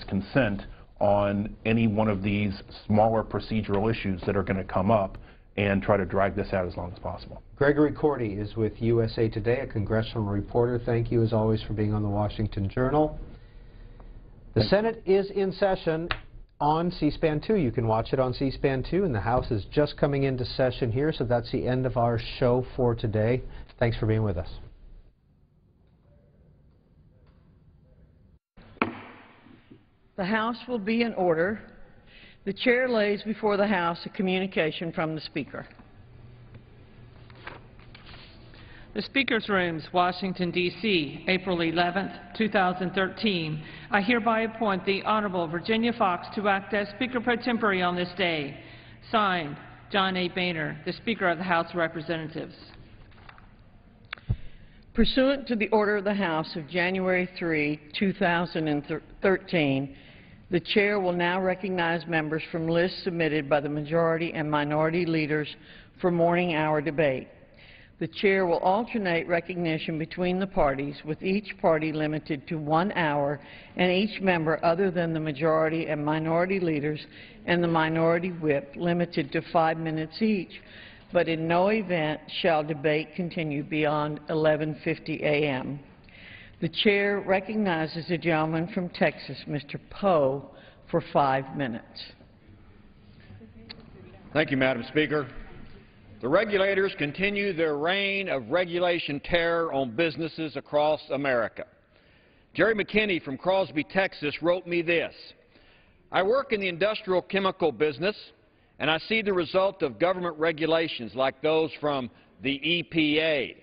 consent on any one of these smaller procedural issues that are going to come up and try to drag this out as long as possible. Gregory Cordy is with USA Today, a congressional reporter. Thank you, as always, for being on the Washington Journal. The Senate is in session on C-SPAN 2. You can watch it on C-SPAN 2, and the House is just coming into session here, so that's the end of our show for today. Thanks for being with us. The House will be in order. The Chair lays before the House a communication from the Speaker. The Speaker's Rooms, Washington, D.C., April 11, 2013. I hereby appoint the Honorable Virginia Foxx to act as Speaker pro tempore on this day. Signed, John A. Boehner, the Speaker of the House of Representatives. Pursuant to the order of the House of January 3, 2013, the Chair will now recognize members from lists submitted by the majority and minority leaders for morning hour debate. The Chair will alternate recognition between the parties, with each party limited to 1 hour and each member other than the majority and minority leaders and the minority whip limited to 5 minutes each, but in no event shall debate continue beyond 11:50 a.m. The Chair recognizes the gentleman from Texas, Mr. Poe, for 5 minutes. Thank you, Madam Speaker. The regulators continue their reign of regulation terror on businesses across America. Jerry McKinney from Crosby, Texas, wrote me this: I work in the industrial chemical business, and I see the result of government regulations like those from the EPA.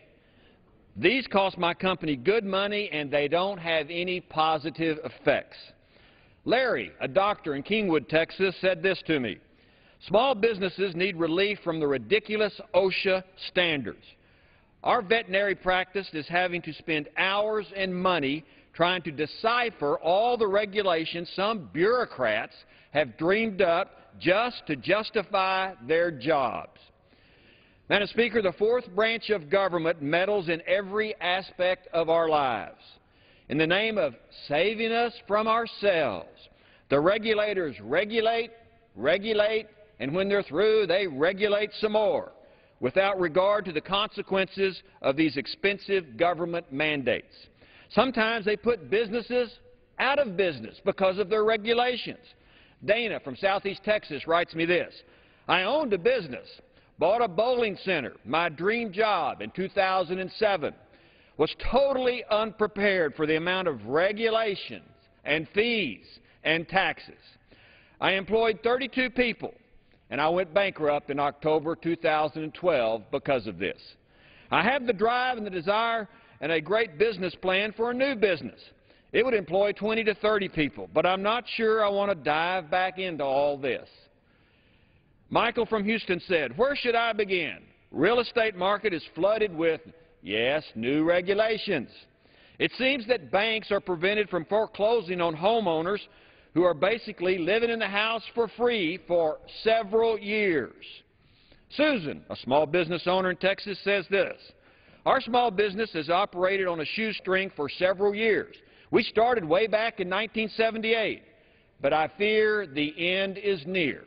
These cost my company good money, and they don't have any positive effects. Larry, a doctor in Kingwood, Texas, said this to me: small businesses need relief from the ridiculous OSHA standards. Our veterinary practice is having to spend hours and money trying to decipher all the regulations some bureaucrats have dreamed up just to justify their jobs. Madam Speaker, the fourth branch of government meddles in every aspect of our lives. In the name of saving us from ourselves, the regulators regulate, and when they're through, they regulate some more, without regard to the consequences of these expensive government mandates. Sometimes they put businesses out of business because of their regulations. Dana from Southeast Texas writes me this: I owned a business, bought a bowling center, my dream job, in 2007, was totally unprepared for the amount of regulations and fees and taxes. I employed 32 people, and I went bankrupt in October 2012 because of this. I have the drive and the desire and a great business plan for a new business. It would employ 20 to 30 people, but I'm not sure I want to dive back into all this. Michael from Houston said, where should I begin? Real estate market is flooded with, yes, new regulations. It seems that banks are prevented from foreclosing on homeowners who are basically living in the house for free for several years. Susan, a small business owner in Texas, says this: our small business has operated on a shoestring for several years. We started way back in 1978, but I fear the end is near.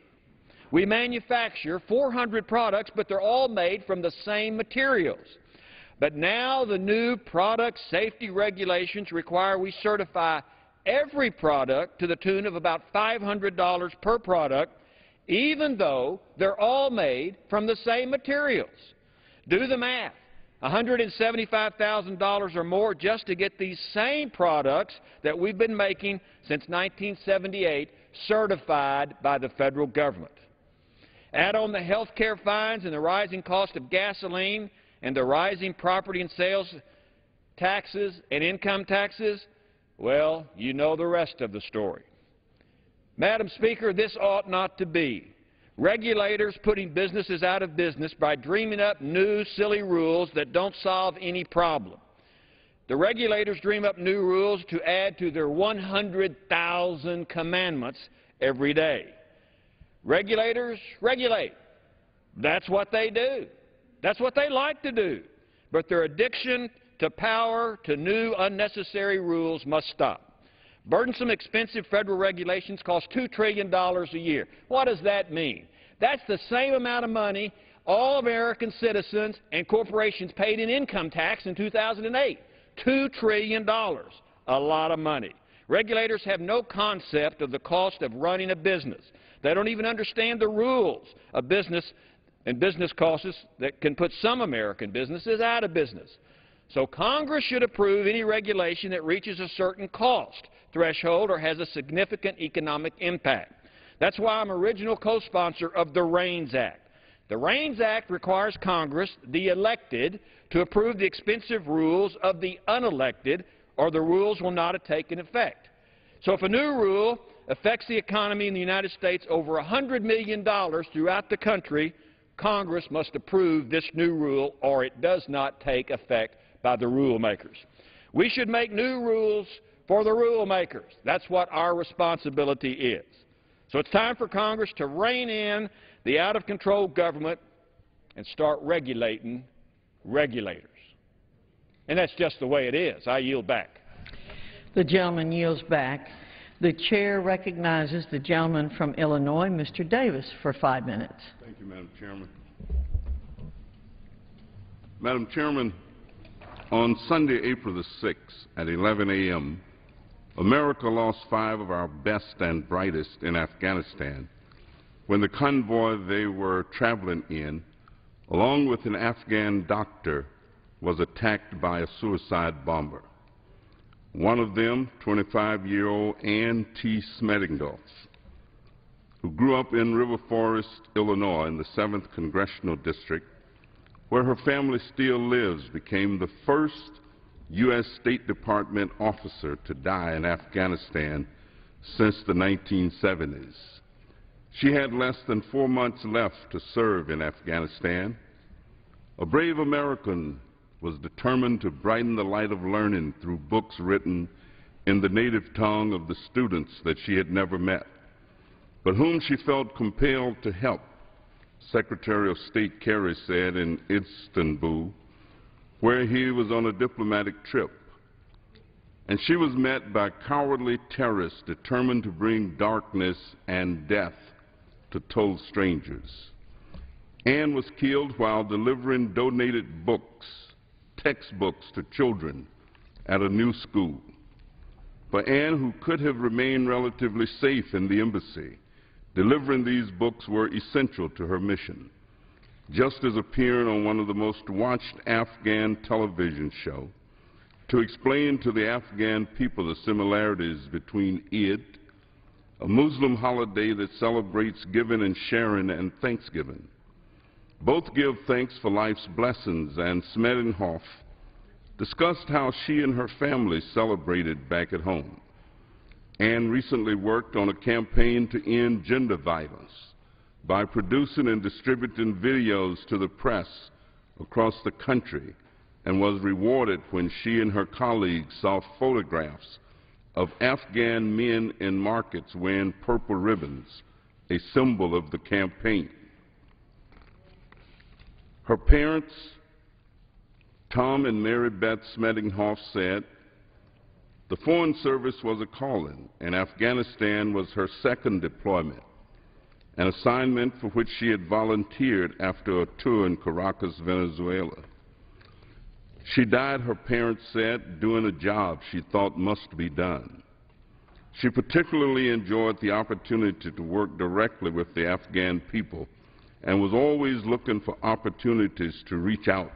We manufacture 400 products, but they're all made from the same materials. But now the new product safety regulations require we certify every product to the tune of about $500 per product, even though they're all made from the same materials. Do the math. $175,000 or more just to get these same products that we've been making since 1978 certified by the federal government. Add on the health care fines and the rising cost of gasoline and the rising property and sales taxes and income taxes, well, you know the rest of the story. Madam Speaker, this ought not to be. Regulators putting businesses out of business by dreaming up new, silly rules that don't solve any problem. The regulators dream up new rules to add to their 100,000 commandments every day. Regulators regulate. That's what they do. That's what they like to do. But their addiction to power, to new unnecessary rules must stop. Burdensome, expensive federal regulations cost $2 trillion a year. What does that mean? That's the same amount of money all American citizens and corporations paid in income tax in 2008. $2 trillion, a lot of money. Regulators have no concept of the cost of running a business. They don't even understand the rules of business and business costs that can put some American businesses out of business. So Congress should approve any regulation that reaches a certain cost threshold or has a significant economic impact. That's why I'm original co-sponsor of the REINS Act. The REINS Act requires Congress, the elected, to approve the expensive rules of the unelected, or the rules will not have taken effect. So if a new rule affects the economy in the United States over $100 million throughout the country, Congress must approve this new rule or it does not take effect by the rule makers. We should make new rules for the rule makers. That's what our responsibility is. So it's time for Congress to rein in the out-of-control government and start regulating regulators. And that's just the way it is. I yield back. The gentleman yields back. The chair recognizes the gentleman from Illinois, Mr. Davis, for 5 minutes. Thank you, Madam Chairman. Madam Chairman, on Sunday, April the 6th at 11 a.m., America lost 5 of our best and brightest in Afghanistan when the convoy they were traveling in, along with an Afghan doctor, was attacked by a suicide bomber. One of them, 25-year-old Ann T. Smedinghoff, who grew up in River Forest, Illinois, in the 7th Congressional District, where her family still lives, became the first U.S. State Department officer to die in Afghanistan since the 1970s. She had less than 4 months left to serve in Afghanistan. A brave American was determined to brighten the light of learning through books written in the native tongue of the students that she had never met, but whom she felt compelled to help, Secretary of State Kerry said in Istanbul, where he was on a diplomatic trip. And she was met by cowardly terrorists determined to bring darkness and death to total strangers. Ann was killed while delivering donated books, textbooks to children at a new school. For Ann, who could have remained relatively safe in the embassy, delivering these books were essential to her mission. Just as appearing on one of the most watched Afghan television shows to explain to the Afghan people the similarities between Eid, a Muslim holiday that celebrates giving and sharing, and Thanksgiving. Both give thanks for life's blessings, and Smedinghoff discussed how she and her family celebrated back at home. Ann recently worked on a campaign to end gender violence by producing and distributing videos to the press across the country, and was rewarded when she and her colleagues saw photographs of Afghan men in markets wearing purple ribbons, a symbol of the campaign. Her parents, Tom and Mary Beth Smedinghoff, said, "The Foreign Service was a calling, and Afghanistan was her second deployment, an assignment for which she had volunteered after a tour in Caracas, Venezuela. She died," her parents said, "doing a job she thought must be done." She particularly enjoyed the opportunity to work directly with the Afghan people and was always looking for opportunities to reach out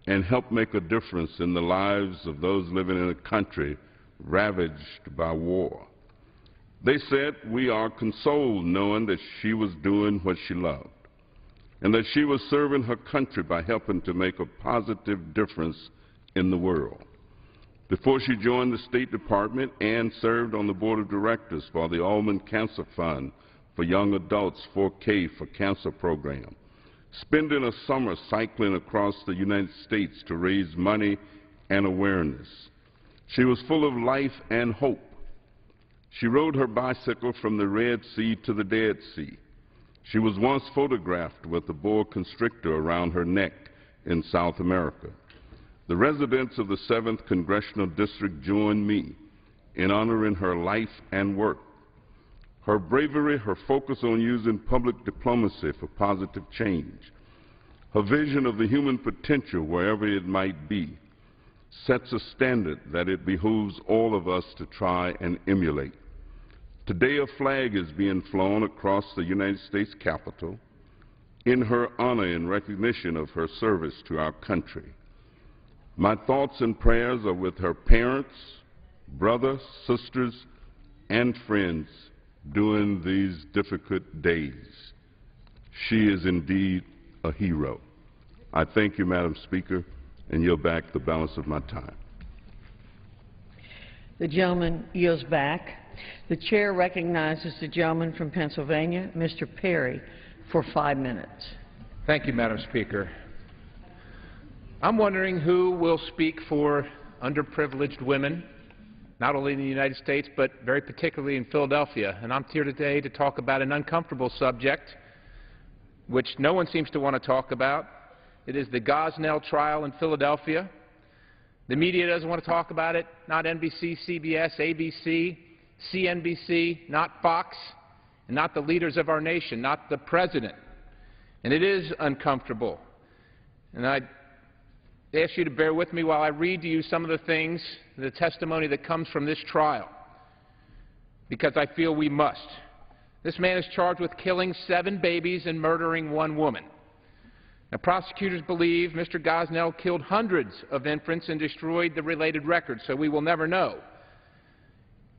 and help make a difference in the lives of those living in a country ravaged by war. They said, "We are consoled knowing that she was doing what she loved, and that she was serving her country by helping to make a positive difference in the world." Before she joined the State Department, Ann served on the board of directors for the Allman Cancer Fund for Young Adults 4K for Cancer program, spending a summer cycling across the United States to raise money and awareness. She was full of life and hope. She rode her bicycle from the Red Sea to the Dead Sea. She was once photographed with a boa constrictor around her neck in South America. The residents of the 7th Congressional District joined me in honoring her life and work. Her bravery, her focus on using public diplomacy for positive change, her vision of the human potential wherever it might be, sets a standard that it behooves all of us to try and emulate. Today a flag is being flown across the United States Capitol in her honor and recognition of her service to our country. My thoughts and prayers are with her parents, brothers, sisters, and friends during these difficult days. She is indeed a hero. I thank you, Madam Speaker, and yield back the balance of my time. The gentleman yields back. The chair recognizes the gentleman from Pennsylvania, Mr. Perry, for 5 minutes. Thank you, Madam Speaker. I'm wondering who will speak for underprivileged women, not only in the United States, but very particularly in Philadelphia. And I'm here today to talk about an uncomfortable subject, which no one seems to want to talk about. It is the Gosnell trial in Philadelphia. The media doesn't want to talk about it, not NBC, CBS, ABC, CNBC, not Fox, and not the leaders of our nation, not the President. And it is uncomfortable. And I ask you to bear with me while I read to you some of the things, the testimony that comes from this trial, because I feel we must. This man is charged with killing 7 babies and murdering 1 woman. Now, prosecutors believe Mr. Gosnell killed hundreds of infants and destroyed the related records, so we will never know.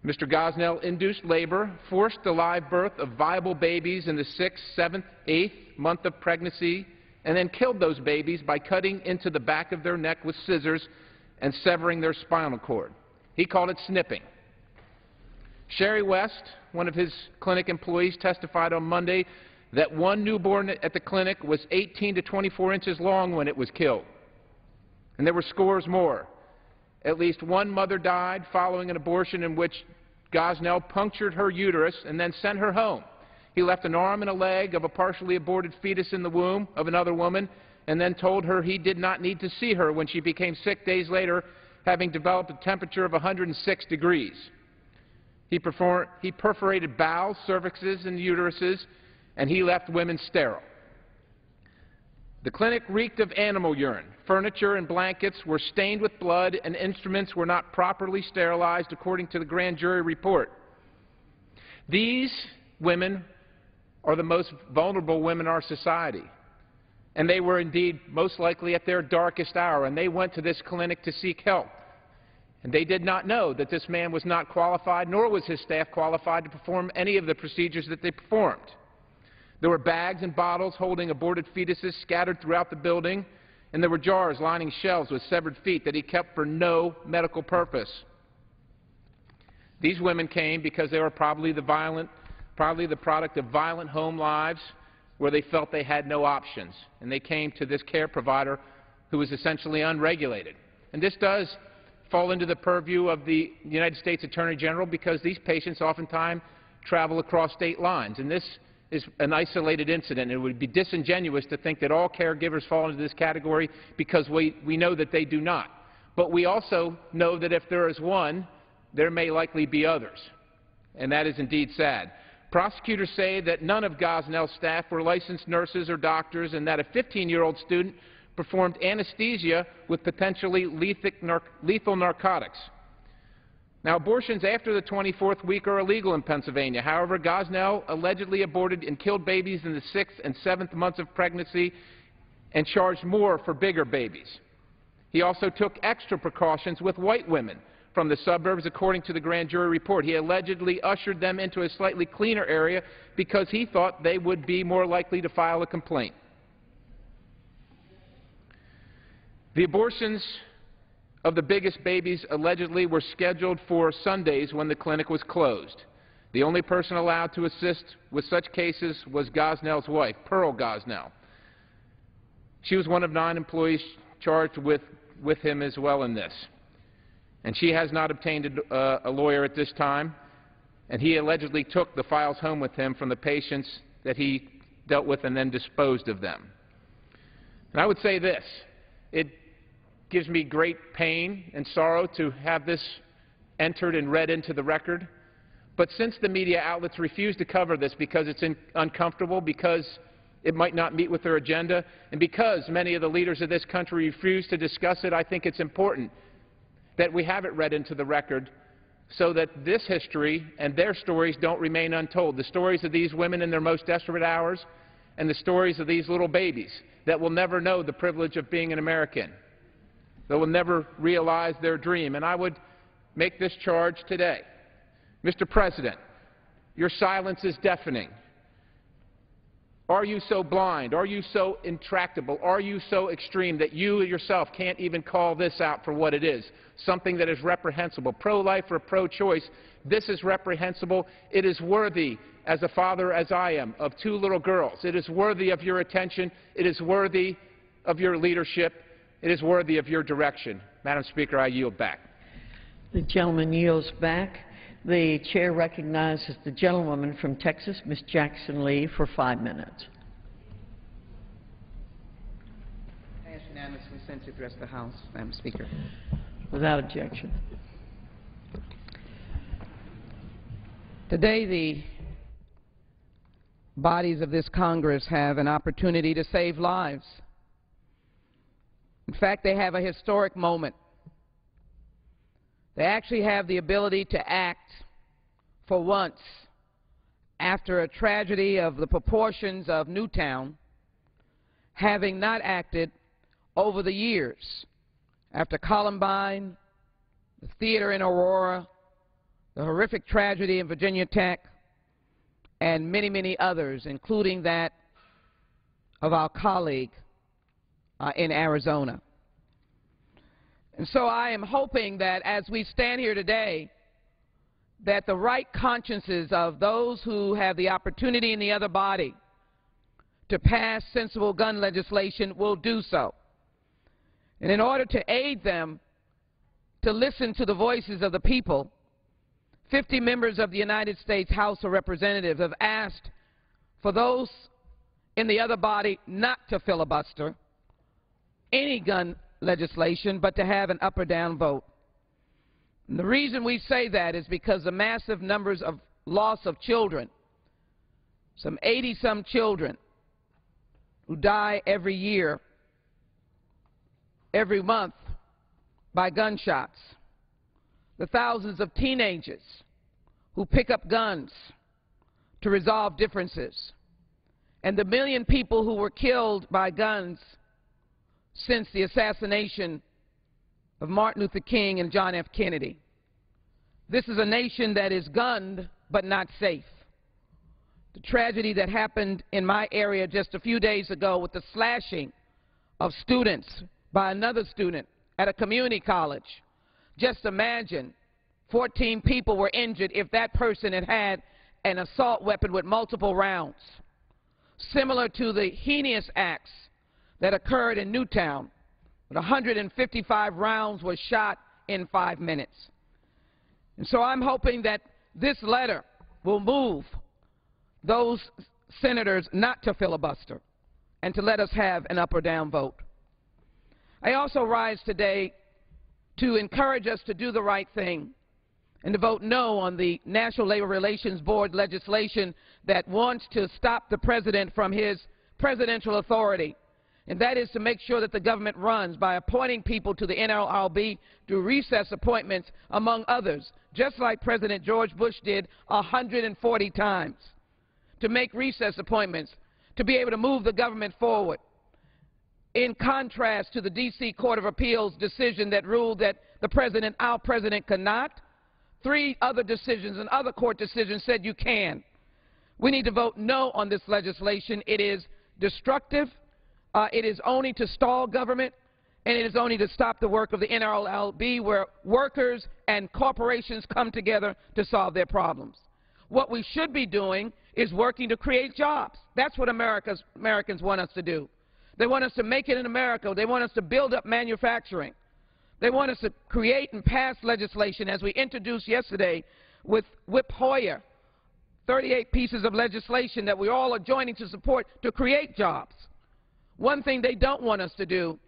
Mr. Gosnell induced labor, forced the live birth of viable babies in the 6th, 7th, 8th month of pregnancy, and then killed those babies by cutting into the back of their neck with scissors and severing their spinal cord. He called it snipping. Sherry West, one of his clinic employees, testified on Monday that one newborn at the clinic was 18 to 24 inches long when it was killed. And there were scores more. At least one mother died following an abortion in which Gosnell punctured her uterus and then sent her home. He left an arm and a leg of a partially aborted fetus in the womb of another woman and then told her he did not need to see her when she became sick days later, having developed a temperature of 106 degrees. He perforated bowels, cervixes, and uteruses, and he left women sterile. The clinic reeked of animal urine. Furniture and blankets were stained with blood, and instruments were not properly sterilized, according to the grand jury report. These women are the most vulnerable women in our society, and they were indeed most likely at their darkest hour, and they went to this clinic to seek help. And they did not know that this man was not qualified, nor was his staff qualified to perform any of the procedures that they performed. There were bags and bottles holding aborted fetuses scattered throughout the building, and there were jars lining shelves with severed feet that he kept for no medical purpose. These women came because they were probably the product of violent home lives where they felt they had no options, and they came to this care provider who was essentially unregulated. And this does fall into the purview of the United States Attorney General, because these patients oftentimes travel across state lines, and this is an isolated incident. It would be disingenuous to think that all caregivers fall into this category, because we know that they do not. But we also know that if there is one, there may likely be others, and that is indeed sad. Prosecutors say that none of Gosnell's staff were licensed nurses or doctors, and that a 15-year-old student performed anesthesia with potentially lethal narcotics. Now, abortions after the 24th week are illegal in Pennsylvania. However, Gosnell allegedly aborted and killed babies in the 6th and 7th months of pregnancy and charged more for bigger babies. He also took extra precautions with white women from the suburbs, according to the grand jury report. He allegedly ushered them into a slightly cleaner area because he thought they would be more likely to file a complaint. The abortions of the biggest babies allegedly were scheduled for Sundays when the clinic was closed. The only person allowed to assist with such cases was Gosnell's wife, Pearl Gosnell. She was one of 9 employees charged with him as well in this. And she has not obtained a lawyer at this time, and he allegedly took the files home with him from the patients that he dealt with and then disposed of them. And I would say this: it gives me great pain and sorrow to have this entered and read into the record. But since the media outlets refuse to cover this because it's uncomfortable, because it might not meet with their agenda, and because many of the leaders of this country refuse to discuss it, I think it's important that we have it read into the record so that this history and their stories don't remain untold. The stories of these women in their most desperate hours and the stories of these little babies that will never know the privilege of being an American, that will never realize their dream. And I would make this charge today. Mr. President, your silence is deafening. Are you so blind? Are you so intractable? Are you so extreme that you yourself can't even call this out for what it is, something that is reprehensible? Pro-life or pro-choice, this is reprehensible. It is worthy, as a father as I am, of 2 little girls. It is worthy of your attention. It is worthy of your leadership. It is worthy of your direction. Madam Speaker, I yield back. The gentleman yields back. The chair recognizes the gentlewoman from Texas, Ms. Jackson Lee, for 5 minutes. I ask unanimous consent to address the House, Madam Speaker. Without objection. Today, the bodies of this Congress have an opportunity to save lives. In fact, they have a historic moment. They actually have the ability to act for once after a tragedy of the proportions of Newtown, having not acted over the years after Columbine, the theater in Aurora, the horrific tragedy in Virginia Tech, and many, many others, including that of our colleague in Arizona. And so I am hoping that as we stand here today, that the right consciences of those who have the opportunity in the other body to pass sensible gun legislation will do so. And in order to aid them to listen to the voices of the people, 50 members of the United States House of Representatives have asked for those in the other body not to filibuster any gun legislation, but to have an up or down vote. And the reason we say that is because the massive numbers of loss of children, some 80-some children who die every year, every month by gunshots, the thousands of teenagers who pick up guns to resolve differences, and the 1 million people who were killed by guns since the assassination of Martin Luther King and John F. Kennedy. This is a nation that is gunned but not safe. The tragedy that happened in my area just a few days ago with the slashing of students by another student at a community college. Just imagine 14 people were injured if that person had had an assault weapon with multiple rounds. Similar to the heinous acts that occurred in Newtown, when 155 rounds were shot in 5 minutes. And so I'm hoping that this letter will move those senators not to filibuster and to let us have an up or down vote. I also rise today to encourage us to do the right thing and to vote no on the National Labor Relations Board legislation that wants to stop the president from his presidential authority. And that is to make sure that the government runs by appointing people to the NLRB through recess appointments, among others, just like President George Bush did 140 times, to make recess appointments, to be able to move the government forward. In contrast to the D.C. Court of Appeals decision that ruled that the president, our president, cannot, 3 other decisions and other court decisions said you can. We need to vote no on this legislation. It is destructive. It is only to stall government, and it is only to stop the work of the NLRB, where workers and corporations come together to solve their problems. What we should be doing is working to create jobs. That's what Americans want us to do. They want us to make it in America. They want us to build up manufacturing. They want us to create and pass legislation, as we introduced yesterday with Whip Hoyer, 38 pieces of legislation that we all are joining to support to create jobs. One thing they don't want us to do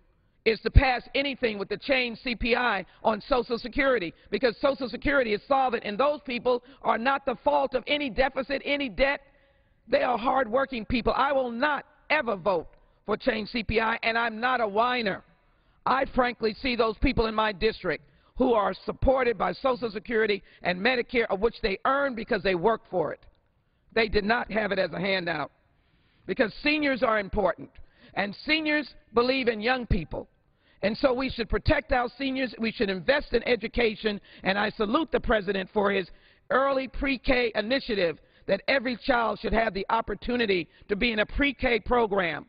is to pass anything with the change CPI on Social Security, because Social Security is solvent, and those people are not the fault of any deficit, any debt. They are hardworking people. I will not ever vote for change CPI, and I'm not a whiner. I frankly see those people in my district who are supported by Social Security and Medicare, of which they earn because they work for it. They did not have it as a handout, because seniors are important, and seniors believe in young people. And so we should protect our seniors. We should invest in education, and I salute the President for his early pre-K initiative that every child should have the opportunity to be in a pre-K program,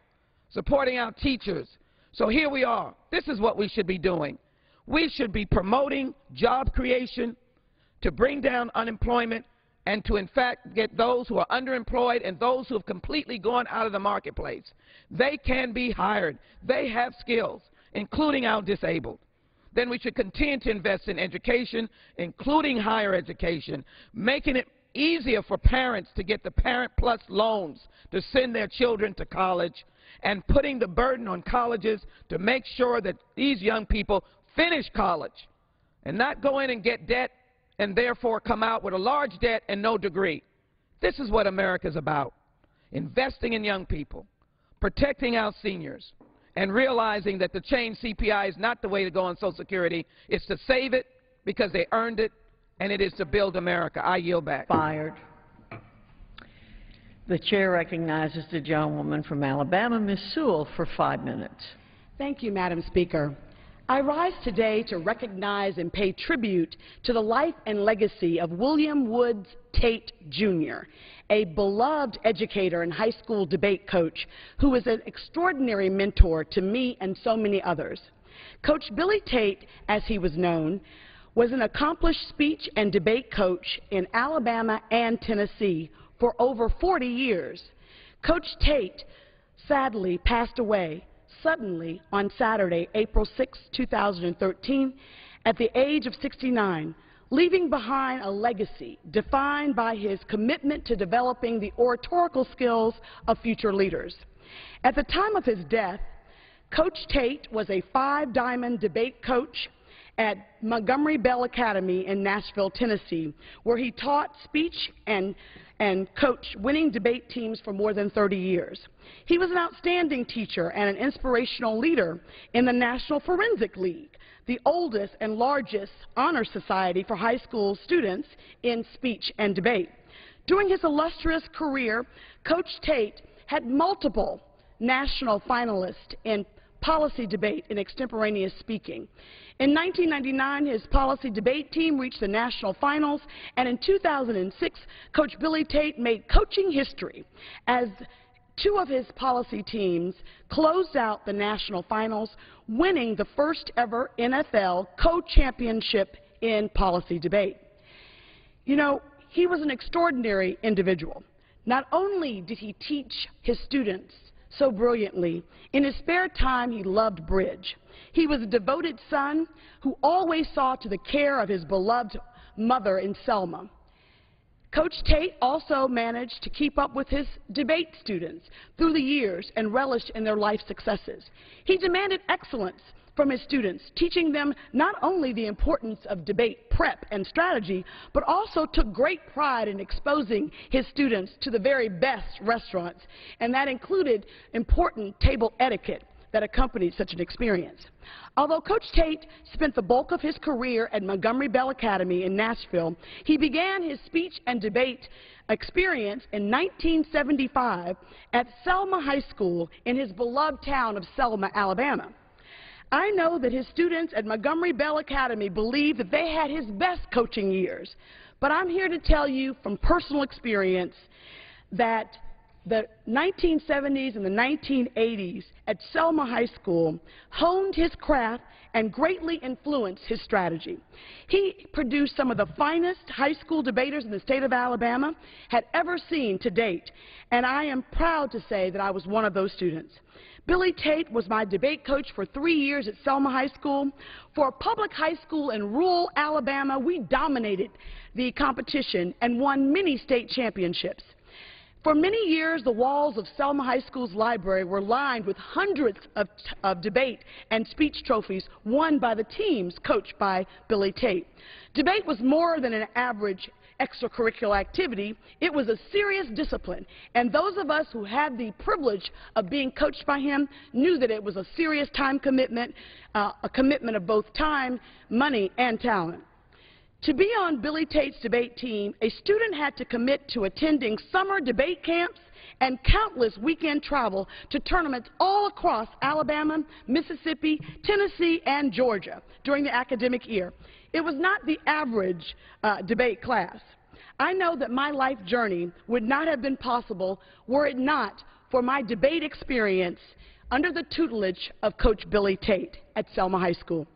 supporting our teachers. So here we are. This is what we should be doing. We should be promoting job creation to bring down unemployment and to, in fact, get those who are underemployed and those who have completely gone out of the marketplace. They can be hired. They have skills, including our disabled. Then we should continue to invest in education, including higher education, making it easier for parents to get the Parent Plus loans to send their children to college, and putting the burden on colleges to make sure that these young people finish college and not go in and get debt and therefore come out with a large debt and no degree. This is what America's about: investing in young people, protecting our seniors, and realizing that the change CPI is not the way to go on Social Security. It's to save it because they earned it, and it is to build America. I yield back. Fired. The chair recognizes the gentlewoman from Alabama, Ms. Sewell, for 5 minutes. Thank you, Madam Speaker. I rise today to recognize and pay tribute to the life and legacy of William Woods Tate, Jr., a beloved educator and high school debate coach who was an extraordinary mentor to me and so many others. Coach Billy Tate, as he was known, was an accomplished speech and debate coach in Alabama and Tennessee for over 40 years. Coach Tate sadly passed away suddenly on Saturday, April 6, 2013, at the age of 69, leaving behind a legacy defined by his commitment to developing the oratorical skills of future leaders. At the time of his death, Coach Tate was a 5-diamond debate coach at Montgomery Bell Academy in Nashville, Tennessee, where he taught speech and coached winning debate teams for more than 30 years. He was an outstanding teacher and an inspirational leader in the National Forensic League, the oldest and largest honor society for high school students in speech and debate. During his illustrious career, Coach Tate had multiple national finalists in policy debate and extemporaneous speaking. In 1999, his policy debate team reached the national finals, and in 2006, Coach Billy Tate made coaching history as 2 of his policy teams closed out the national finals, winning the first ever NFL co-championship in policy debate. You know, he was an extraordinary individual. Not only did he teach his students so brilliantly, in his spare time he loved bridge. He was a devoted son who always saw to the care of his beloved mother in Selma. Coach Tate also managed to keep up with his debate students through the years and relished in their life successes. He demanded excellence from his students, teaching them not only the importance of debate prep and strategy, but also took great pride in exposing his students to the very best restaurants, and that included important table etiquette that accompanied such an experience. Although Coach Tate spent the bulk of his career at Montgomery Bell Academy in Nashville, he began his speech and debate experience in 1975 at Selma High School in his beloved town of Selma, Alabama. I know that his students at Montgomery Bell Academy believe that they had his best coaching years, but I'm here to tell you from personal experience that the 1970s and the 1980s at Selma High School honed his craft and greatly influenced his strategy. He produced some of the finest high school debaters in the state of Alabama had ever seen to date, and I am proud to say that I was one of those students. Billy Tate was my debate coach for 3 years at Selma High School. For a public high school in rural Alabama, we dominated the competition and won many state championships. For many years, the walls of Selma High School's library were lined with hundreds of debate and speech trophies won by the teams coached by Billy Tate. Debate was more than an average extracurricular activity. It was a serious discipline, and those of us who had the privilege of being coached by him knew that it was a serious time commitment, a commitment of both time, money, and talent. To be on Billy Tate's debate team, a student had to commit to attending summer debate camps and countless weekend travel to tournaments all across Alabama, Mississippi, Tennessee, and Georgia during the academic year. It was not the average debate class. I know that my life journey would not have been possible were it not for my debate experience under the tutelage of Coach Billy Tate at Selma High School.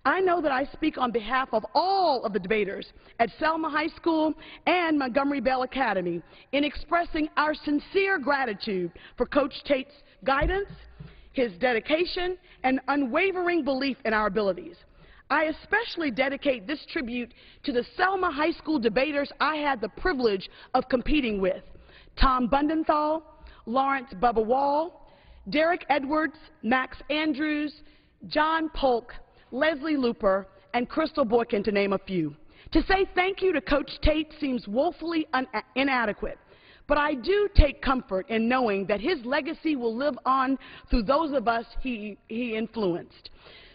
I know that I speak on behalf of all of the debaters at Selma High School and Montgomery Bell Academy in expressing our sincere gratitude for Coach Tate's guidance, his dedication, and unwavering belief in our abilities. I especially dedicate this tribute to the Selma High School debaters I had the privilege of competing with: Tom Bundenthal, Lawrence Bubba Wall, Derek Edwards, Max Andrews, John Polk, Leslie Looper, and Crystal Boykin, to name a few. To say thank you to Coach Tate seems woefully inadequate, but I do take comfort in knowing that his legacy will live on through those of us he influenced.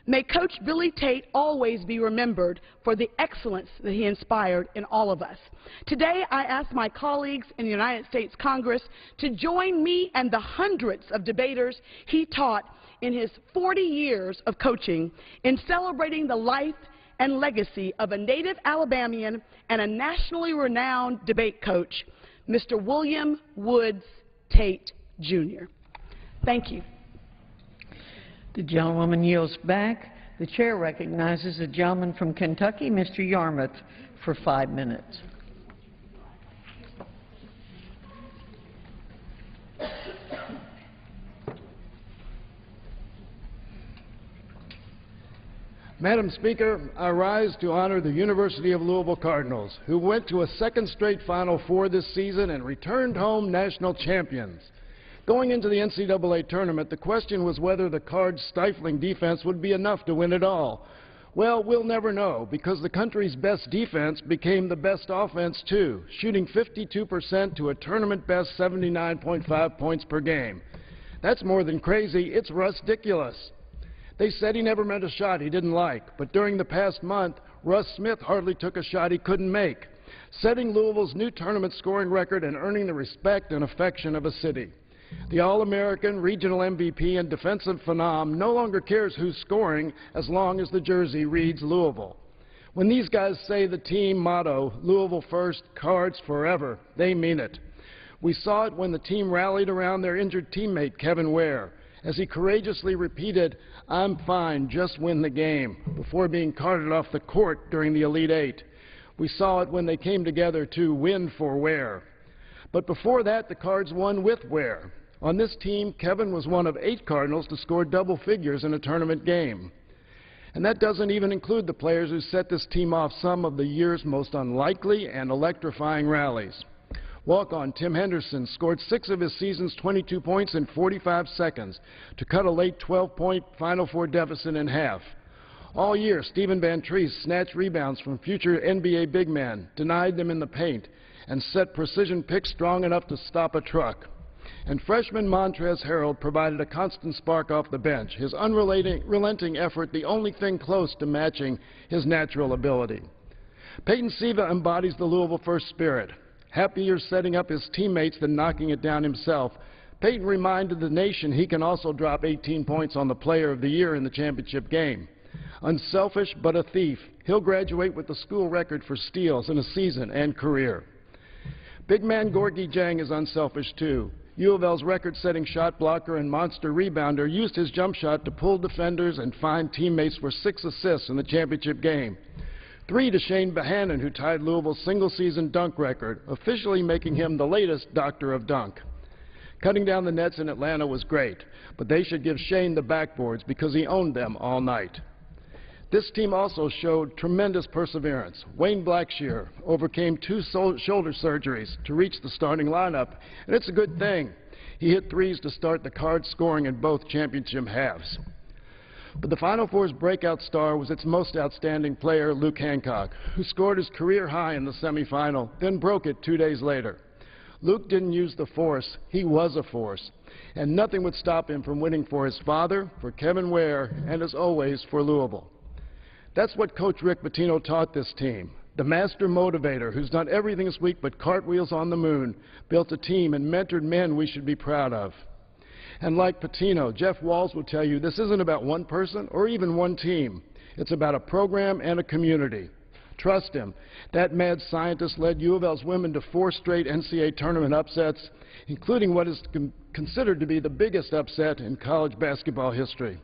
May Coach Billy Tate always be remembered for the excellence that he inspired in all of us. Today, I ask my colleagues in the United States Congress to join me and the hundreds of debaters he taught in his 40 years of coaching in celebrating the life and legacy of a native Alabamian and a nationally renowned debate coach, Mr. William Woods Tate, Jr. Thank you. The gentlewoman yields back. The chair recognizes the gentleman from Kentucky, Mr. Yarmouth, for 5 minutes. Madam Speaker, I rise to honor the University of Louisville Cardinals, who went to a second straight Final Four this season and returned home national champions. Going into the NCAA tournament, the question was whether the Cards' stifling defense would be enough to win it all. Well, we'll never know, because the country's best defense became the best offense, too, shooting 52% to a tournament-best 79.5 points per game. That's more than crazy. It's Russ-diculous. They said he never meant a shot he didn't like, but during the past month, Russ Smith hardly took a shot he couldn't make, setting Louisville's new tournament scoring record and earning the respect and affection of a city. The All-American, regional MVP, and defensive phenom no longer cares who's scoring as long as the jersey reads Louisville. When these guys say the team motto, Louisville first, Cards forever, they mean it. We saw it when the team rallied around their injured teammate, Kevin Ware, as he courageously repeated, "I'm fine, just win the game," before being carted off the court during the Elite Eight. We saw it when they came together to win for Ware. But before that, the Cards won with Ware. On this team, Kevin was one of 8 Cardinals to score double figures in a tournament game. And that doesn't even include the players who set this team off some of the year's most unlikely and electrifying rallies. Walk-on Tim Henderson scored 6 of his season's 22 points in 45 seconds to cut a late 12-point Final Four deficit in half. All year, Stephen Van Treese snatched rebounds from future NBA big men, denied them in the paint, and set precision picks strong enough to stop a truck. And freshman Montrezl Harrell provided a constant spark off the bench, his unrelenting effort the only thing close to matching his natural ability. Peyton Siva embodies the Louisville First spirit. Happier setting up his teammates than knocking it down himself, Peyton reminded the nation he can also drop 18 points on the Player of the Year in the championship game. Unselfish but a thief, he'll graduate with the school record for steals in a season and career. Big man Gorgui Dieng is unselfish too. U of L's record-setting shot blocker and monster rebounder used his jump shot to pull defenders and find teammates for 6 assists in the championship game. 3 to Shane Bohannon, who tied Louisville's single-season dunk record, officially making him the latest doctor of dunk. Cutting down the nets in Atlanta was great, but they should give Shane the backboards because he owned them all night. This team also showed tremendous perseverance. Wayne Blackshear overcame 2 shoulder surgeries to reach the starting lineup, and it's a good thing. He hit threes to start the Cards scoring in both championship halves. But the Final Four's breakout star was its most outstanding player, Luke Hancock, who scored his career high in the semifinal, then broke it 2 days later. Luke didn't use the force, he was a force, and nothing would stop him from winning for his father, for Kevin Ware, and as always, for Louisville. That's what Coach Rick Pitino taught this team. The master motivator who's done everything this week but cartwheels on the moon, built a team and mentored men we should be proud of. And like Pitino, Jeff Walz will tell you this isn't about one person or even one team. It's about a program and a community. Trust him. That mad scientist led U of L's women to 4 straight NCAA tournament upsets, including what is considered to be the biggest upset in college basketball history.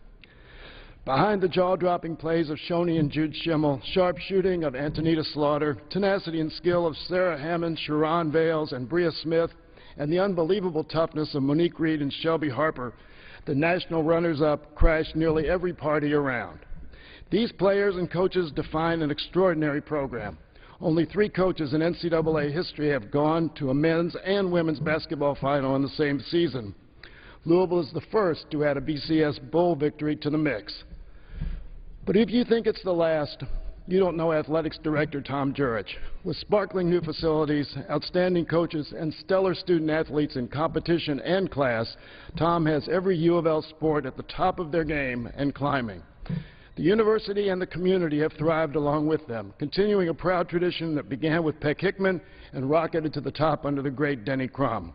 Behind the jaw-dropping plays of Shoney and Jude Schimmel, sharp shooting of Antonita Slaughter, tenacity and skill of Sarah Hammond, Sharon Vales, and Bria Smith, and the unbelievable toughness of Monique Reed and Shelby Harper, the national runners-up crashed nearly every party around. These players and coaches define an extraordinary program. Only 3 coaches in NCAA history have gone to a men's and women's basketball final in the same season. Louisville is the first to add a BCS Bowl victory to the mix. But if you think it's the last, you don't know Athletics Director Tom Jurich. With sparkling new facilities, outstanding coaches, and stellar student athletes in competition and class, Tom has every U of L sport at the top of their game and climbing. The university and the community have thrived along with them, continuing a proud tradition that began with Peck Hickman and rocketed to the top under the great Denny Crum.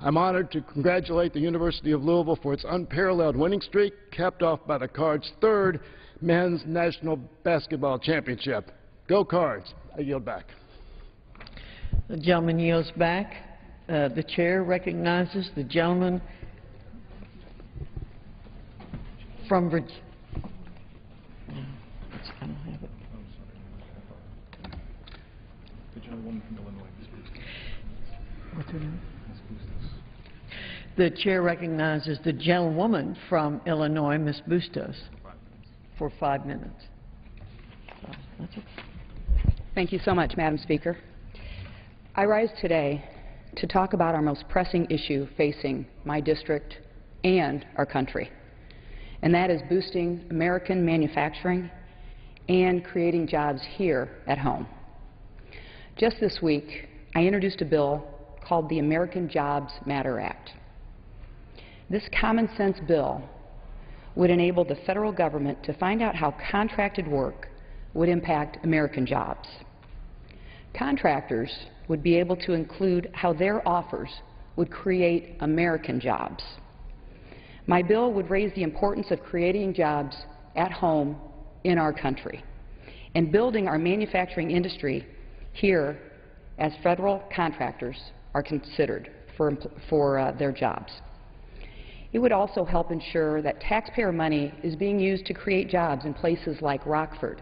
I'm honored to congratulate the University of Louisville for its unparalleled winning streak, capped off by the Cards' 3rd Men's National Basketball Championship. Go Cards. I yield back. The gentleman yields back. The chair recognizes the gentleman from Virginia. I don't have it. The gentlewoman from Illinois, Ms. Bustos. What's her name? Ms. Bustos. The chair recognizes the gentlewoman from Illinois, Ms. Bustos, for 5 minutes. That's it. Thank you so much, Madam Speaker. I rise today to talk about our most pressing issue facing my district and our country, and that is boosting American manufacturing and creating jobs here at home. Just this week, I introduced a bill called the American Jobs Matter Act. This common-sense bill would enable the federal government to find out how contracted work would impact American jobs. Contractors would be able to include how their offers would create American jobs. My bill would raise the importance of creating jobs at home in our country and building our manufacturing industry here as federal contractors are considered for their jobs. It would also help ensure that taxpayer money is being used to create jobs in places like Rockford,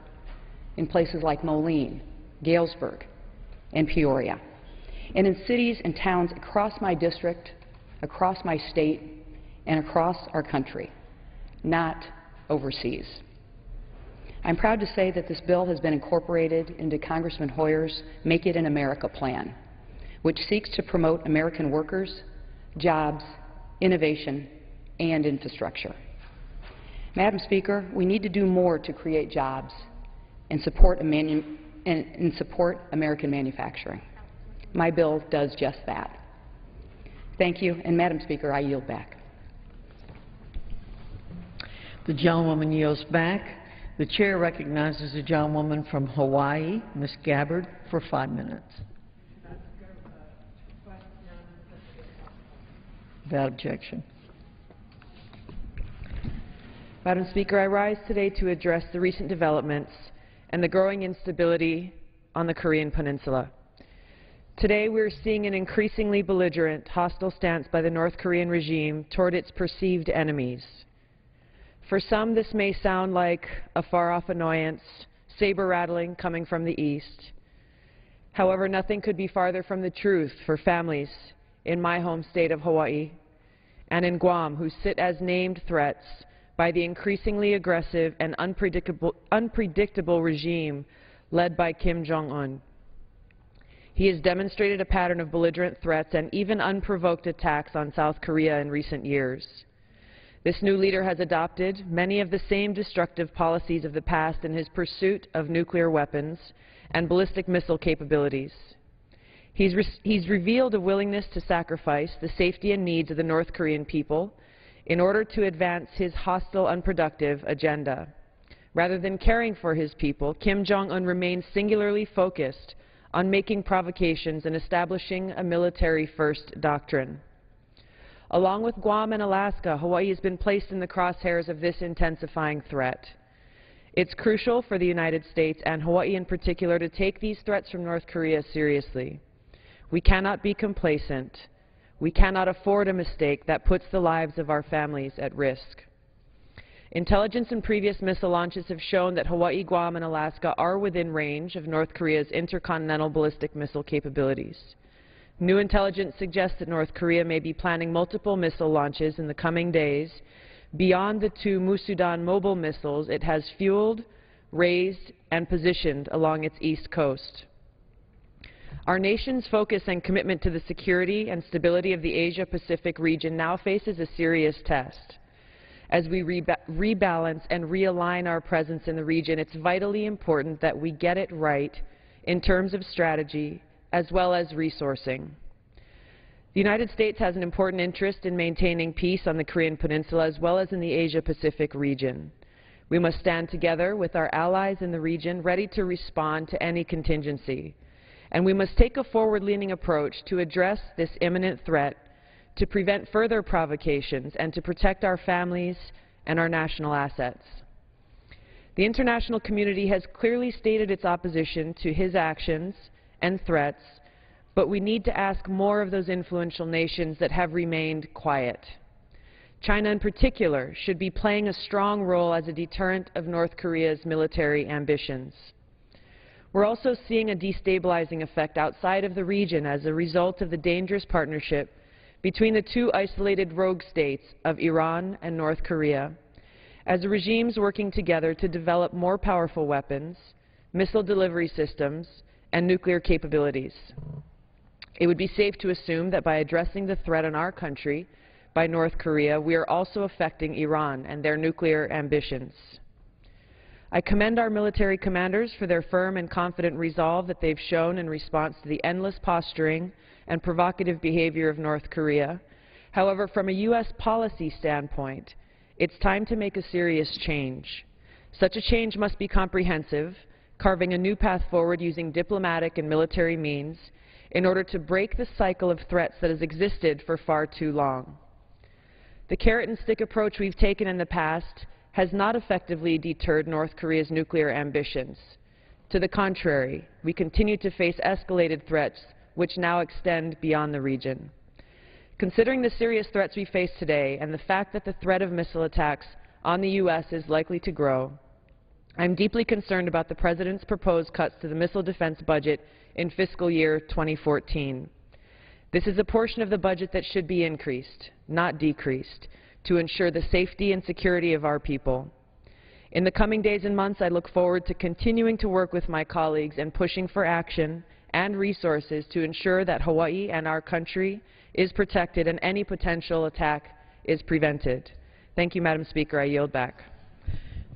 in places like Moline, Galesburg, and Peoria, and in cities and towns across my district, across my state, and across our country, not overseas. I'm proud to say that this bill has been incorporated into Congressman Hoyer's Make It in America plan, which seeks to promote American workers, jobs, innovation, and infrastructure. Madam Speaker, we need to do more to create jobs and support American manufacturing. My bill does just that. Thank you, and Madam Speaker, I yield back. The gentlewoman yields back. The chair recognizes the gentlewoman from Hawaii, Ms. Gabbard, for 5 minutes. Without objection. Madam Speaker, I rise today to address the recent developments and the growing instability on the Korean Peninsula. Today we are seeing an increasingly belligerent, hostile stance by the North Korean regime toward its perceived enemies. For some, this may sound like a far-off annoyance, saber-rattling coming from the east. However, nothing could be farther from the truth for families in my home state of Hawaii and in Guam who sit as named threats by the increasingly aggressive and unpredictable regime led by Kim Jong-un. He has demonstrated a pattern of belligerent threats and even unprovoked attacks on South Korea in recent years. This new leader has adopted many of the same destructive policies of the past in his pursuit of nuclear weapons and ballistic missile capabilities. He's revealed a willingness to sacrifice the safety and needs of the North Korean people in order to advance his hostile, unproductive agenda. Rather than caring for his people, Kim Jong-un remains singularly focused on making provocations and establishing a military-first doctrine. Along with Guam and Alaska, Hawaii has been placed in the crosshairs of this intensifying threat. It's crucial for the United States, and Hawaii in particular, to take these threats from North Korea seriously. We cannot be complacent. We cannot afford a mistake that puts the lives of our families at risk. Intelligence and previous missile launches have shown that Hawaii, Guam, and Alaska are within range of North Korea's intercontinental ballistic missile capabilities. New intelligence suggests that North Korea may be planning multiple missile launches in the coming days beyond the 2 Musudan mobile missiles it has fueled, raised, and positioned along its east coast. Our nation's focus and commitment to the security and stability of the Asia-Pacific region now faces a serious test. As we rebalance and realign our presence in the region, it's vitally important that we get it right in terms of strategy as well as resourcing. The United States has an important interest in maintaining peace on the Korean Peninsula as well as in the Asia-Pacific region. We must stand together with our allies in the region, ready to respond to any contingency. And we must take a forward-leaning approach to address this imminent threat, to prevent further provocations, and to protect our families and our national assets. The international community has clearly stated its opposition to his actions and threats, but we need to ask more of those influential nations that have remained quiet. China in particular should be playing a strong role as a deterrent of North Korea's military ambitions. We're also seeing a destabilizing effect outside of the region as a result of the dangerous partnership between the 2 isolated rogue states of Iran and North Korea, as the regimes working together to develop more powerful weapons, missile delivery systems, and nuclear capabilities. It would be safe to assume that by addressing the threat on our country by North Korea, we are also affecting Iran and their nuclear ambitions. I commend our military commanders for their firm and confident resolve that they've shown in response to the endless posturing and provocative behavior of North Korea. However, from a U.S. policy standpoint, it's time to make a serious change. Such a change must be comprehensive, carving a new path forward using diplomatic and military means in order to break the cycle of threats that has existed for far too long. The carrot and stick approach we've taken in the past has not effectively deterred North Korea's nuclear ambitions. To the contrary, we continue to face escalated threats which now extend beyond the region. Considering the serious threats we face today and the fact that the threat of missile attacks on the U.S. is likely to grow, I'm deeply concerned about the President's proposed cuts to the missile defense budget in fiscal year 2014. This is a portion of the budget that should be increased, not decreased, to ensure the safety and security of our people. In the coming days and months, I look forward to continuing to work with my colleagues and pushing for action and resources to ensure that Hawaii and our country is protected and any potential attack is prevented. Thank you, Madam Speaker. I yield back.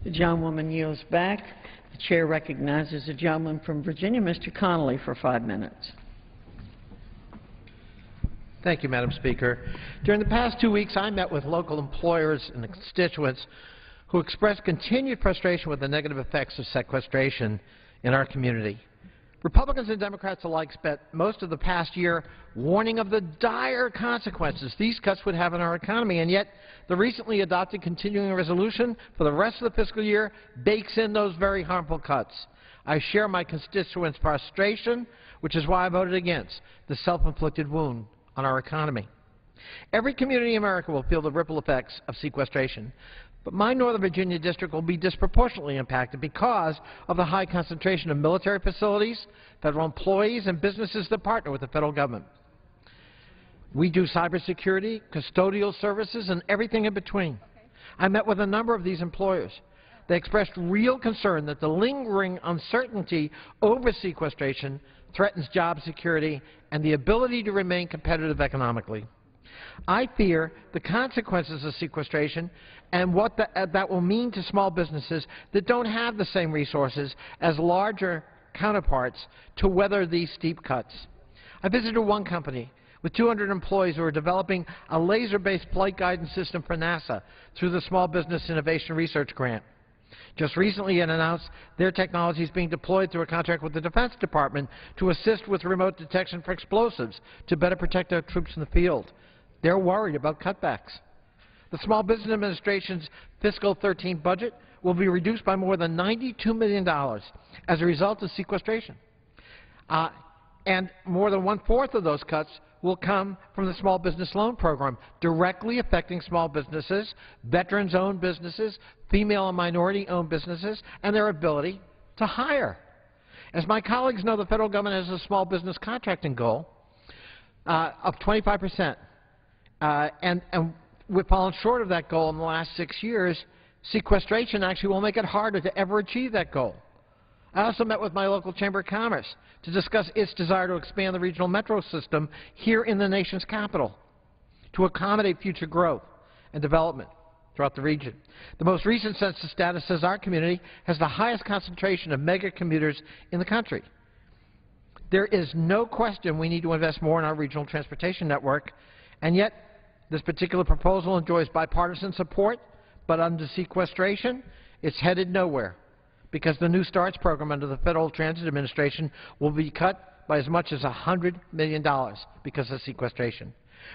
The gentlewoman yields back. The chair recognizes the gentleman from Virginia, Mr. Connolly, for 5 minutes. Thank you, Madam Speaker. During the past 2 weeks, I met with local employers and constituents who expressed continued frustration with the negative effects of sequestration in our community. Republicans and Democrats alike spent most of the past year warning of the dire consequences these cuts would have on our economy, and yet the recently adopted continuing resolution for the rest of the fiscal year bakes in those very harmful cuts. I share my constituents' frustration, which is why I voted against the self-inflicted wound on our economy. Every community in America will feel the ripple effects of sequestration, but my Northern Virginia district will be disproportionately impacted because of the high concentration of military facilities, federal employees, and businesses that partner with the federal government. We do cybersecurity, custodial services, and everything in between. I met with a number of these employers. They expressed real concern that the lingering uncertainty over sequestration threatens job security and the ability to remain competitive economically. I fear the consequences of sequestration and what that will mean to small businesses that don't have the same resources as larger counterparts to weather these steep cuts. I visited one company with 200 employees who are developing a laser-based flight guidance system for NASA through the Small Business Innovation Research Grant. Just recently it announced their technology is being deployed through a contract with the Defense Department to assist with remote detection for explosives to better protect our troops in the field. They're worried about cutbacks. The Small Business Administration's fiscal 13 budget will be reduced by more than $92 million as a result of sequestration. And more than one-fourth of those cuts will come from the Small Business Loan Program, directly affecting small businesses, veterans-owned businesses, female and minority-owned businesses, and their ability to hire. As my colleagues know, the federal government has a small business contracting goal of 25%. And we've fallen short of that goal in the last 6 years. Sequestration actually will make it harder to ever achieve that goal. I also met with my local Chamber of Commerce to discuss its desire to expand the regional metro system here in the nation's capital to accommodate future growth and development throughout the region. The most recent census data says our community has the highest concentration of mega commuters in the country. There is no question we need to invest more in our regional transportation network, and yet this particular proposal enjoys bipartisan support, but under sequestration, it's headed nowhere, because the New Starts program under the Federal Transit Administration will be cut by as much as $100 million because of sequestration.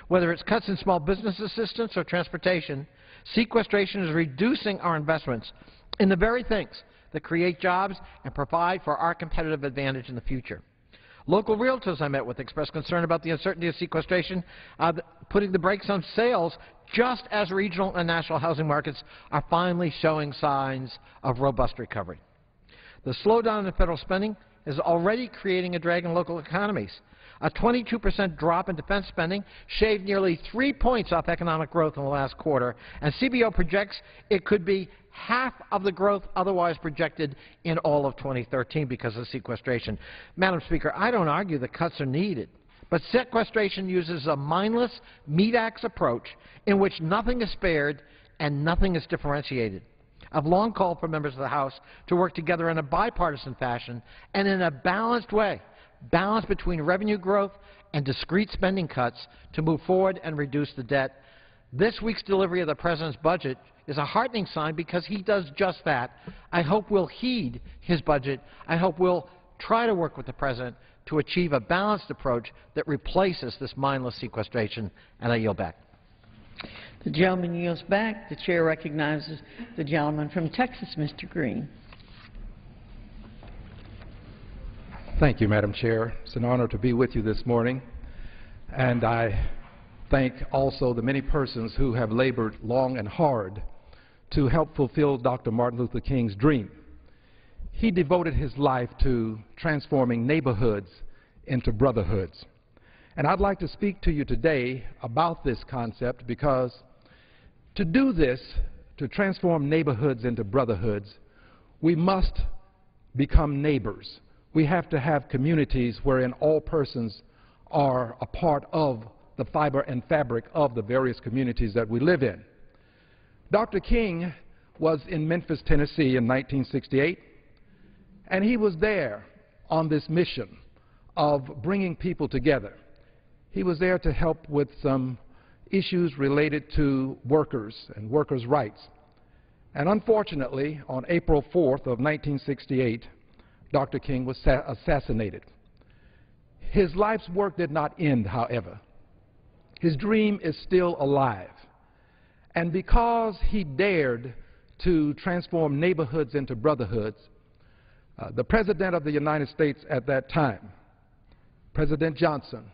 Whether it's cuts in small business assistance or transportation, sequestration is reducing our investments in the very things that create jobs and provide for our competitive advantage in the future. Local realtors I met with expressed concern about the uncertainty of sequestration, putting the brakes on sales just as regional and national housing markets are finally showing signs of robust recovery. The slowdown in federal spending is already creating a drag in local economies. A 22% drop in defense spending shaved nearly 3 points off economic growth in the last quarter, and CBO projects it could be half of the growth otherwise projected in all of 2013 because of sequestration. Madam Speaker, I don't argue that cuts are needed, but sequestration uses a mindless meat-axe approach in which nothing is spared and nothing is differentiated. I've long called for members of the House to work together in a bipartisan fashion and in a balanced way, balance between revenue growth and discrete spending cuts to move forward and reduce the debt. This week's delivery of the President's budget is a heartening sign because he does just that. I hope we'll heed his budget. I hope we'll try to work with the President to achieve a balanced approach that replaces this mindless sequestration, and I yield back. The gentleman yields back. The Chair recognizes the gentleman from Texas, Mr. Green. Thank you, Madam Chair. It's an honor to be with you this morning, and I thank also the many persons who have labored long and hard to help fulfill Dr. Martin Luther King's dream. He devoted his life to transforming neighborhoods into brotherhoods. And I'd like to speak to you today about this concept because to do this, to transform neighborhoods into brotherhoods, we must become neighbors. We have to have communities wherein all persons are a part of the fiber and fabric of the various communities that we live in. Dr. King was in Memphis, Tennessee in 1968, and he was there on this mission of bringing people together. He was there to help with some issues related to workers and workers' rights. And unfortunately, on April 4th of 1968, Dr. King was assassinated. His life's work did not end, however. His dream is still alive. And because he dared to transform neighborhoods into brotherhoods, the President of the United States at that time, President Johnson,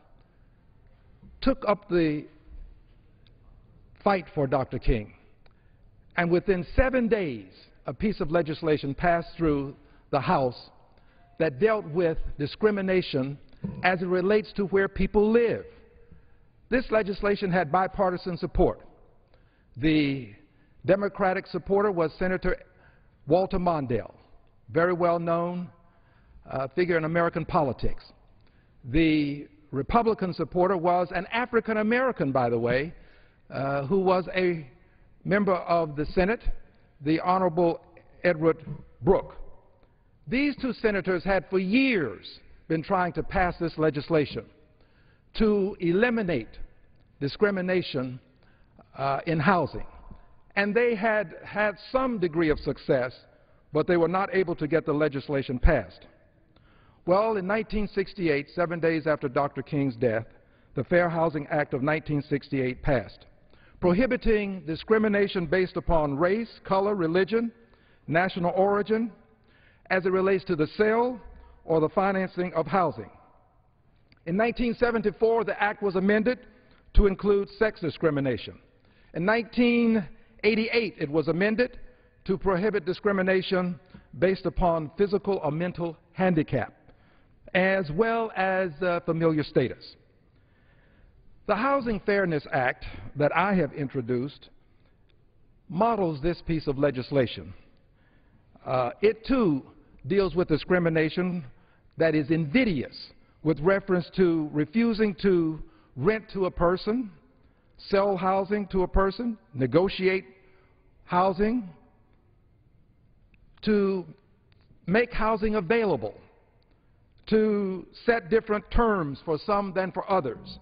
took up the fight for Dr. King. And within 7 days, a piece of legislation passed through the House that dealt with discrimination as it relates to where people live. This legislation had bipartisan support. The Democratic supporter was Senator Walter Mondale, very well known figure in American politics. The Republican supporter was an African American, by the way, who was a member of the Senate, the Honorable Edward Brooke. These two senators had for years been trying to pass this legislation to eliminate discrimination in housing. And they had had some degree of success, but they were not able to get the legislation passed. Well, in 1968, 7 days after Dr. King's death, the Fair Housing Act of 1968 passed, prohibiting discrimination based upon race, color, religion, national origin, as it relates to the sale or the financing of housing. In 1974, the act was amended to include sex discrimination. In 1988, it was amended to prohibit discrimination based upon physical or mental handicap, as well as familial status. The Housing Fairness Act that I have introduced models this piece of legislation. It too deals with discrimination that is invidious with reference to refusing to rent to a person, sell housing to a person, negotiate housing, to make housing available, to set different terms for some than for others,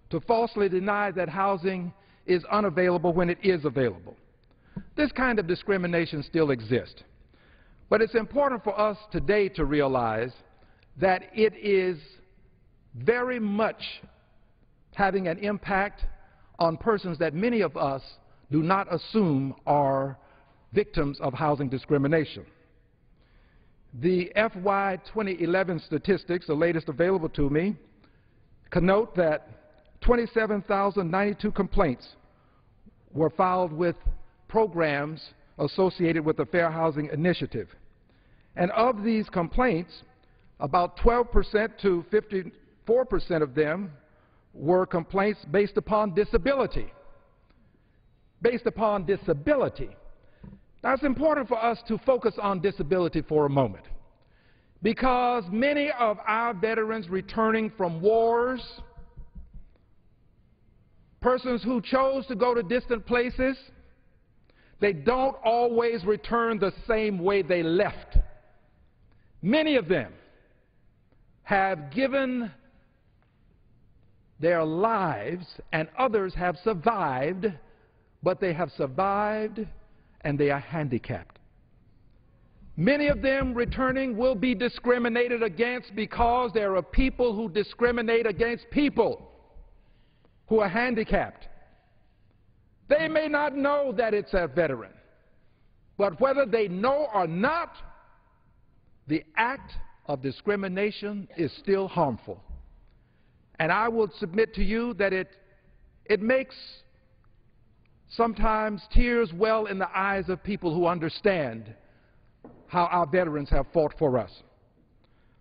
to falsely deny that housing is unavailable when it is available. This kind of discrimination still exists. But it's important for us today to realize that it is very much having an impact on persons that many of us do not assume are victims of housing discrimination. The FY 2011 statistics, the latest available to me, connote that 27,092 complaints were filed with programs associated with the Fair Housing Initiative. And of these complaints, about 12% to 54% of them were complaints based upon disability. Based upon disability. Now, it's important for us to focus on disability for a moment, because many of our veterans returning from wars, persons who chose to go to distant places, they don't always return the same way they left. Many of them have given their lives, and others have survived, but they have survived and they are handicapped. Many of them returning will be discriminated against because there are people who discriminate against people who are handicapped. They may not know that it's a veteran, but whether they know or not, the act of discrimination is still harmful. And I will submit to you that it makes sometimes tears well in the eyes of people who understand how our veterans have fought for us.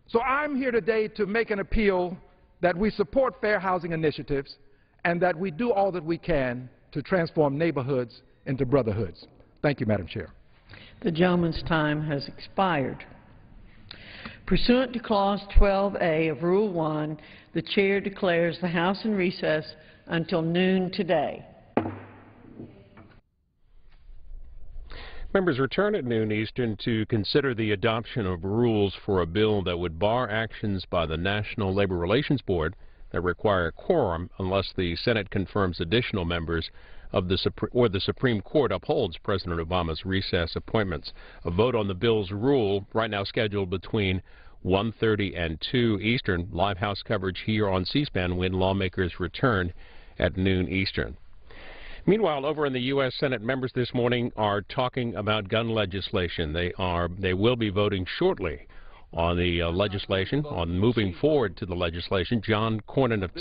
So I'm here today to make an appeal that we support fair housing initiatives and that we do all that we can to transform neighborhoods into brotherhoods. Thank you, Madam Chair. The gentleman's time has expired. Pursuant to Clause 12A of Rule 1, the Chair declares the House in recess until noon today. Members return at noon Eastern to consider the adoption of rules for a bill that would bar actions by the National Labor Relations Board that require a quorum unless the Senate confirms additional members of the Supreme Court upholds President Obama's recess appointments. A vote on the bill's rule right now scheduled between 1:30 and 2 Eastern. Live House coverage here on C-SPAN when lawmakers return at noon Eastern. Meanwhile, over in the U.S. Senate, members this morning are talking about gun legislation. They will be voting shortly on the legislation, on moving forward to the legislation. John Cornyn of